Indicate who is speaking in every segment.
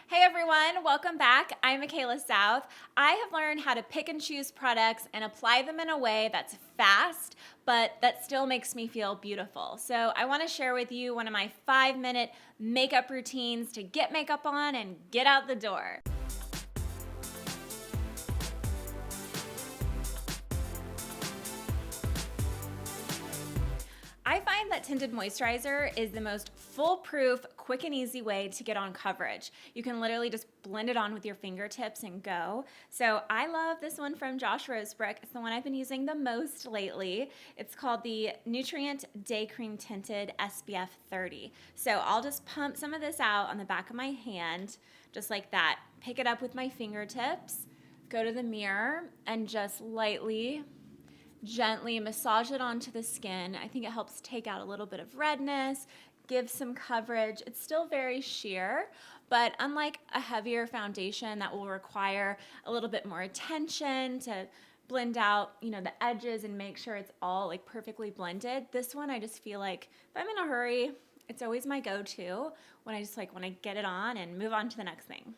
Speaker 1: Hey everyone, welcome back. I'm Mikaela South. I have learned how to pick and choose products and apply them in a way that's fast, but that still makes me feel beautiful. So I want to share with you one of my 5-minute makeup routines to get makeup on and get out the door. I find that tinted moisturizer is the most foolproof, quick and easy way to get on coverage. You can literally just blend it on with your fingertips and go. So I love this one from Josh Rosebrick. It's the one I've been using the most lately. It's called the Nutrient Day Cream Tinted SPF 30. So I'll just pump some of this out on the back of my hand, just like that. Pick it up with my fingertips, go to the mirror, and just lightly gently massage it onto the skin. I think it helps take out a little bit of redness, give some coverage. It's still very sheer, but unlike a heavier foundation that will require a little bit more attention to blend out, the edges and make sure it's all like perfectly blended, this one I just feel like if I'm in a hurry, it's always my go-to when I just want to get it on and move on to the next thing.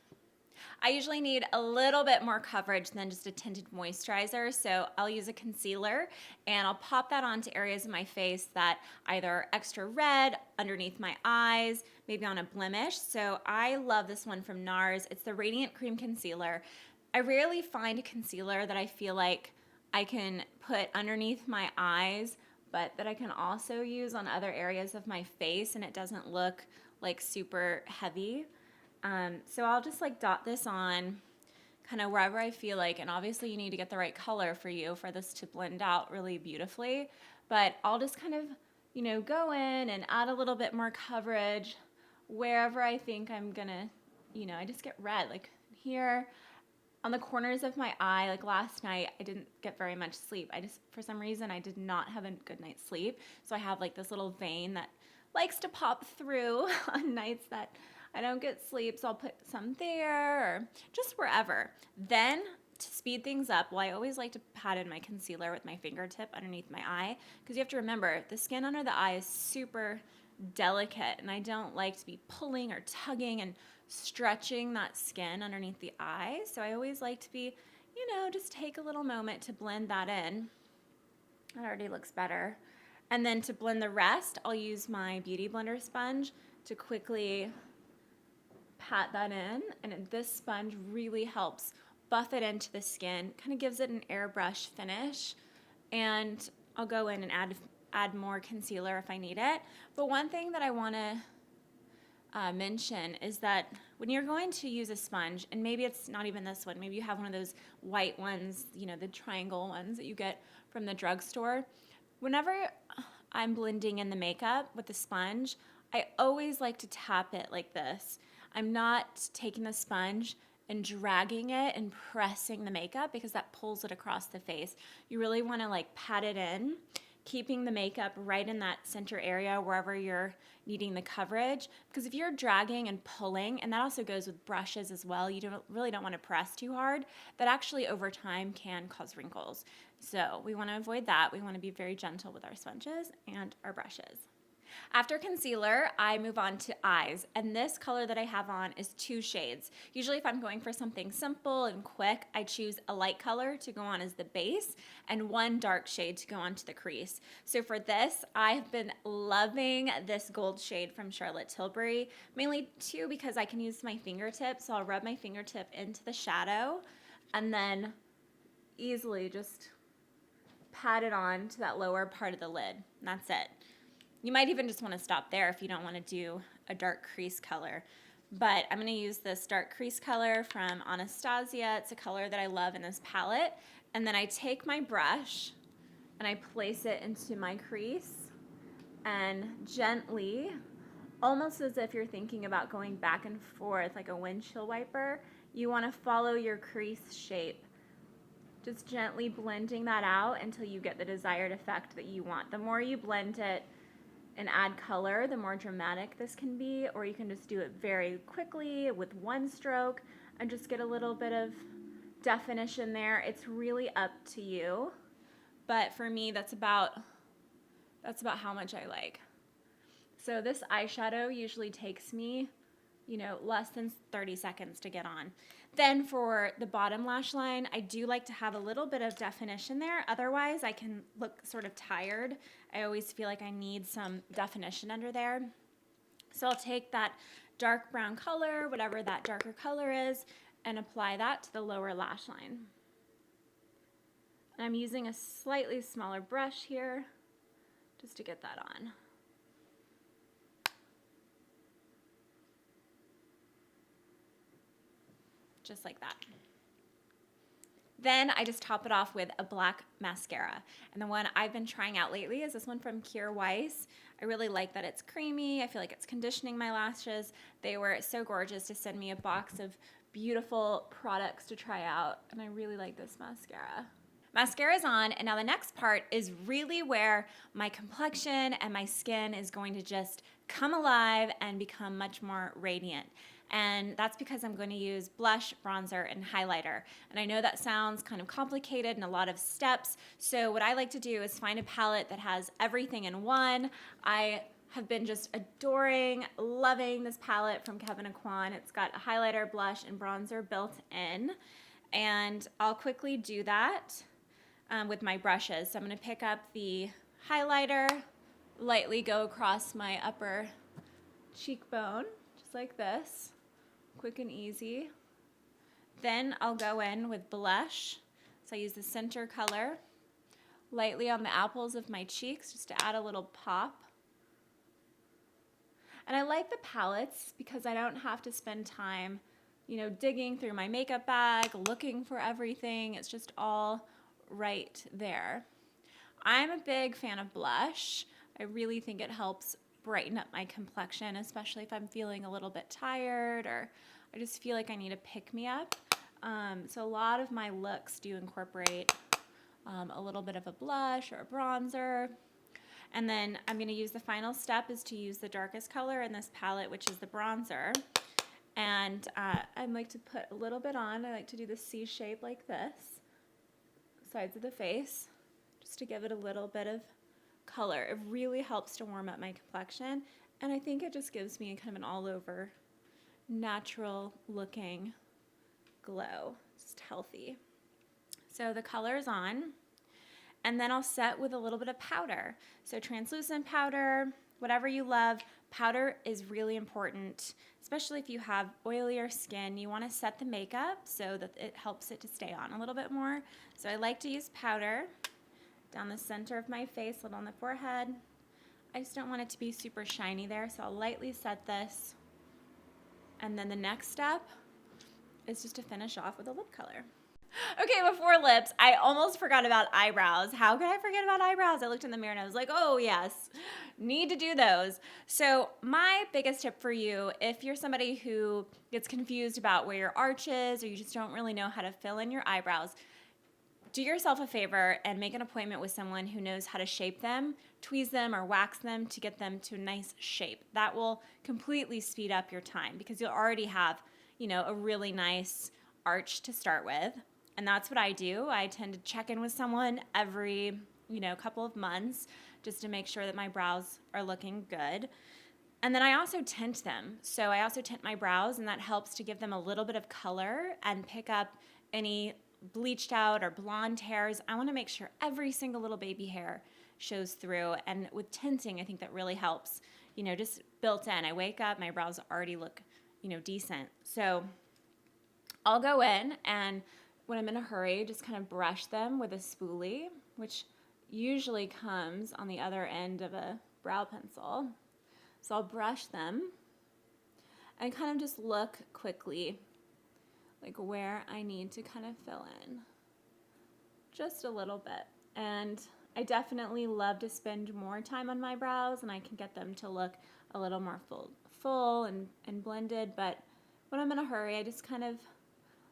Speaker 1: I usually need a little bit more coverage than just a tinted moisturizer, so I'll use a concealer and I'll pop that onto areas of my face that either are extra red, underneath my eyes, maybe on a blemish. So I love this one from Nars. It's the Radiant Cream Concealer. I rarely find a concealer that I feel like I can put underneath my eyes, but that I can also use on other areas of my face and it doesn't look like super heavy. So I'll just dot this on kind of wherever I feel like, and obviously you need to get the right color for this to blend out really beautifully, but I'll just kind of, go in and add a little bit more coverage wherever I think I'm gonna, I just get red, like here on the corners of my eye. Like last night, I didn't get very much sleep. For some reason, I did not have a good night's sleep. So I have this little vein that likes to pop through on nights that I don't get sleep, so I'll put some there or just wherever. Then to speed things up, I always like to pat in my concealer with my fingertip underneath my eye, because you have to remember the skin under the eye is super delicate and I don't like to be pulling or tugging and stretching that skin underneath the eye. So I always like to be, just take a little moment to blend that in. That already looks better. And then to blend the rest, I'll use my Beauty Blender sponge to quickly pat that in, and this sponge really helps buff it into the skin, kind of gives it an airbrush finish. And I'll go in and add more concealer if I need it. But one thing that I want to mention is that when you're going to use a sponge, and maybe it's not even this one, maybe you have one of those white ones, the triangle ones that you get from the drugstore. Whenever I'm blending in the makeup with the sponge, I always like to tap it like this. I'm not taking the sponge and dragging it and pressing the makeup because that pulls it across the face. You really want to pat it in, keeping the makeup right in that center area wherever you're needing the coverage. Because if you're dragging and pulling, and that also goes with brushes as well, you really don't want to press too hard. That actually over time can cause wrinkles. So we want to avoid that. We want to be very gentle with our sponges and our brushes. After concealer, I move on to eyes, and this color that I have on is 2 shades. Usually if I'm going for something simple and quick, I choose a light color to go on as the base and 1 dark shade to go onto the crease. So for this, I've been loving this gold shade from Charlotte Tilbury, mainly too because I can use my fingertips. So I'll rub my fingertip into the shadow and then easily just pat it on to that lower part of the lid, and that's it. You might even just want to stop there if you don't want to do a dark crease color. But I'm going to use this dark crease color from Anastasia. It's a color that I love in this palette. And then I take my brush and I place it into my crease and gently, almost as if you're thinking about going back and forth like a windshield wiper, you want to follow your crease shape. Just gently blending that out until you get the desired effect that you want. The more you blend it and add color, the more dramatic this can be, or you can just do it very quickly with 1 stroke and just get a little bit of definition there. It's really up to you, but for me, that's about how much I like. So this eyeshadow usually takes me you know, less than 30 seconds to get on. Then for the bottom lash line, I do like to have a little bit of definition there. Otherwise, I can look sort of tired. I always feel like I need some definition under there. So I'll take that dark brown color, whatever that darker color is, and apply that to the lower lash line. And I'm using a slightly smaller brush here just to get that on. Just like that. Then I just top it off with a black mascara. And the one I've been trying out lately is this one from Kjaer Weis. I really like that it's creamy. I feel like it's conditioning my lashes. They were so gorgeous to send me a box of beautiful products to try out. And I really like this mascara. Mascara's on, and now the next part is really where my complexion and my skin is going to just come alive and become much more radiant. And that's because I'm going to use blush, bronzer, and highlighter. And I know that sounds kind of complicated and a lot of steps. So what I like to do is find a palette that has everything in one. I have been just adoring, loving this palette from Kevyn Aucoin. It's got a highlighter, blush, and bronzer built in. And I'll quickly do that with my brushes. So I'm going to pick up the highlighter, lightly go across my upper cheekbone, just like this. Quick and easy. Then I'll go in with blush. So I use the center color lightly on the apples of my cheeks just to add a little pop. And I like the palettes because I don't have to spend time, you know, digging through my makeup bag, looking for everything. It's just all right there. I'm a big fan of blush. I really think it helps brighten up my complexion, especially if I'm feeling a little bit tired or I just feel like I need a pick-me-up. So a lot of my looks do incorporate a little bit of a blush or a bronzer. And then I'm going to use the final step is to use the darkest color in this palette, which is the bronzer. And I like to put a little bit on. I like to do the C shape like this, sides of the face, just to give it a little bit of color. It really helps to warm up my complexion, and I think it just gives me kind of an all-over natural looking glow, just healthy. So the color is on, and then I'll set with a little bit of powder. So translucent powder, whatever you love. Powder is really important, especially if you have oilier skin. You want to set the makeup so that it helps it to stay on a little bit more. So I like to use powder down the center of my face, a little on the forehead. I just don't want it to be super shiny there, so I'll lightly set this. And then the next step is just to finish off with a lip color. Okay, before lips, I almost forgot about eyebrows. How could I forget about eyebrows? I looked in the mirror and I was like, oh yes, need to do those. So my biggest tip for you, if you're somebody who gets confused about where your arch is or you just don't really know how to fill in your eyebrows, do yourself a favor and make an appointment with someone who knows how to shape them, tweeze them, or wax them to get them to a nice shape. That will completely speed up your time because you'll already have, you know, a really nice arch to start with. And that's what I do. I tend to check in with someone every, you know, couple of months just to make sure that my brows are looking good. And then I also tint them. So I also tint my brows, and that helps to give them a little bit of color and pick up any bleached out or blonde hairs. I want to make sure every single little baby hair shows through. And with tinting, I think that really helps, you know, just built in. I wake up, my brows already look, you know, decent. So I'll go in and when I'm in a hurry, just kind of brush them with a spoolie, which usually comes on the other end of a brow pencil. So I'll brush them and kind of just look quickly like where I need to kind of fill in just a little bit. And I definitely love to spend more time on my brows, and I can get them to look a little more full and blended. But when I'm in a hurry, I just kind of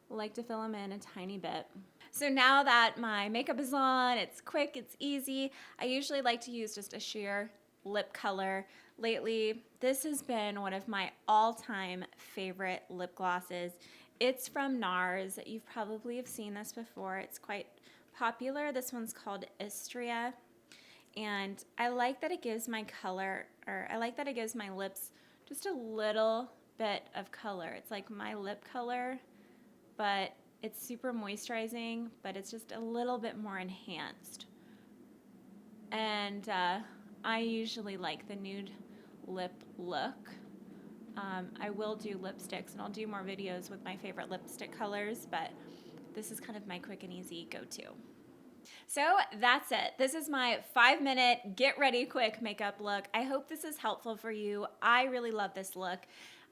Speaker 1: like to fill them in a tiny bit. So now that my makeup is on, it's quick, it's easy, I usually like to use just a sheer lip color. Lately, this has been one of my all-time favorite lip glosses. It's from Nars. You probably have seen this before. It's quite popular. This one's called Istria. And I like that it gives my color, or I like that it gives my lips just a little bit of color. It's like my lip color, but it's super moisturizing, but it's just a little bit more enhanced. And I usually like the nude lip look. I will do lipsticks, and I'll do more videos with my favorite lipstick colors, but this is kind of my quick and easy go-to. So that's it. This is my 5-minute get ready quick makeup look. I hope this is helpful for you. I really love this look.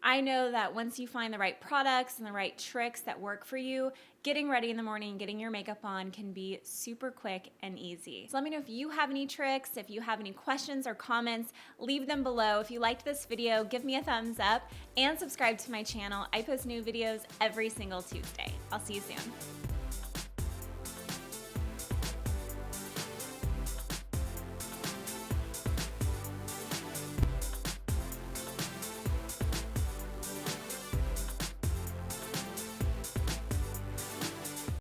Speaker 1: I know that once you find the right products and the right tricks that work for you, getting ready in the morning, getting your makeup on can be super quick and easy. So let me know if you have any tricks, if you have any questions or comments, leave them below. If you liked this video, give me a thumbs up and subscribe to my channel. I post new videos every single Tuesday. I'll see you soon.